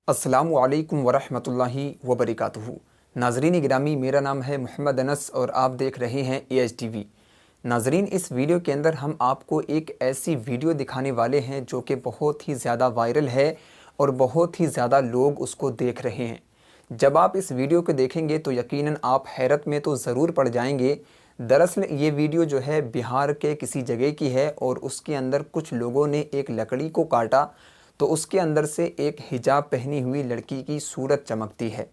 अस्सलामु अलैकुम वरहमतुल्लाहि वबरकातुहू। नाज़रीन गिरामी, मेरा नाम है मोहम्मद अनस और आप देख रहे हैं AHTV। नाज़रीन, इस वीडियो के अंदर हम आपको एक ऐसी वीडियो दिखाने वाले हैं जो कि बहुत ही ज़्यादा वायरल है और बहुत ही ज़्यादा लोग उसको देख रहे हैं। जब आप इस वीडियो को देखेंगे तो यकीनन आप हैरत में तो ज़रूर पड़ जाएंगे। दरअसल ये वीडियो जो है बिहार के किसी जगह की है और उसके अंदर कुछ लोगों ने एक लकड़ी को काटा तो उसके अंदर से एक हिजाब पहनी हुई लड़की की सूरत चमकती है।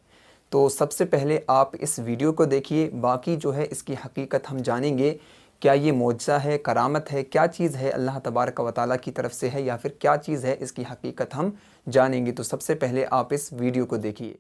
तो सबसे पहले आप इस वीडियो को देखिए, बाकी जो है इसकी हकीकत हम जानेंगे। क्या ये मौजज़ा है, करामत है, क्या चीज़ है, अल्लाह तबारक व तआला की तरफ से है या फिर क्या चीज़ है, इसकी हकीकत हम जानेंगे। तो सबसे पहले आप इस वीडियो को देखिए।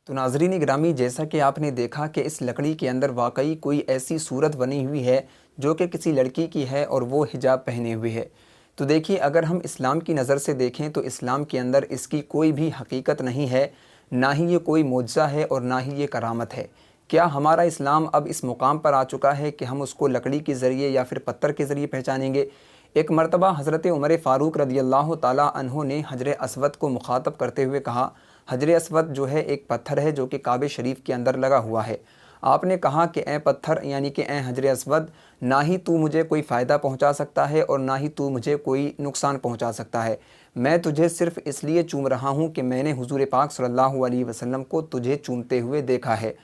तो नाज़रीन गिरामी, जैसा कि आपने देखा कि इस लकड़ी के अंदर वाकई कोई ऐसी सूरत बनी हुई है जो कि किसी लड़की की है और वो हिजाब पहने हुए है। तो देखिए, अगर हम इस्लाम की नज़र से देखें तो इस्लाम के अंदर इसकी कोई भी हकीकत नहीं है, ना ही ये कोई मौजज़ा है और ना ही ये करामत है। क्या हमारा इस्लाम अब इस मुकाम पर आ चुका है कि हम उसको लकड़ी के ज़रिए या फिर पत्थर के ज़रिए पहचानेंगे? एक मरतबा हज़रत उमर फ़ारूक रज़ियल्लाहु ताला अन्हो ने हजर अस्वद को मुखातब करते हुए कहा, हजर अस्वद जो है एक पत्थर है जो कि काबे शरीफ के अंदर लगा हुआ है। आपने कहा कि ए पत्थर, यानी कि ए हजर अस्वद, ना ही तू मुझे कोई फ़ायदा पहुंचा सकता है और ना ही तू मुझे कोई नुकसान पहुंचा सकता है। मैं तुझे सिर्फ़ इसलिए चूम रहा हूं कि मैंने हुज़ूर पाक सल्लल्लाहु अलैहि वसल्लम को तुझे चूमते हुए देखा है।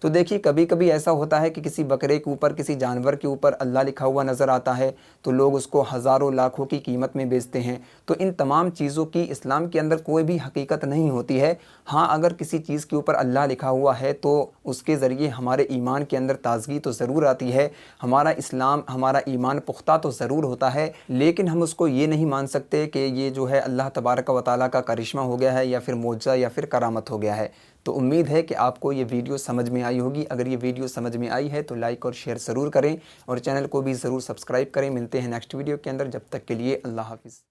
तो देखिए, कभी कभी ऐसा होता है कि किसी बकरे के ऊपर, किसी जानवर के ऊपर अल्लाह लिखा हुआ नज़र आता है तो लोग उसको हज़ारों लाखों की कीमत में बेचते हैं। तो इन तमाम चीज़ों की इस्लाम के अंदर कोई भी हकीकत नहीं होती है। हाँ, अगर किसी चीज़ के ऊपर अल्लाह लिखा हुआ है तो उसके ज़रिए हमारे ईमान के अंदर ताज़गी तो ज़रूर आती है, हमारा इस्लाम, हमारा ईमान पुख्ता तो ज़रूर होता है, लेकिन हम उसको ये नहीं मान सकते कि ये जो है अल्लाह तबारक व तआला का करिश्मा हो गया है या फिर मौजज़ा या फिर करामत हो गया है। तो उम्मीद है कि आपको ये वीडियो समझ में आई होगी। अगर ये वीडियो समझ में आई है तो लाइक और शेयर ज़रूर करें और चैनल को भी ज़रूर सब्सक्राइब करें। मिलते हैं नेक्स्ट वीडियो के अंदर, जब तक के लिए अल्लाह हाफ़िज़।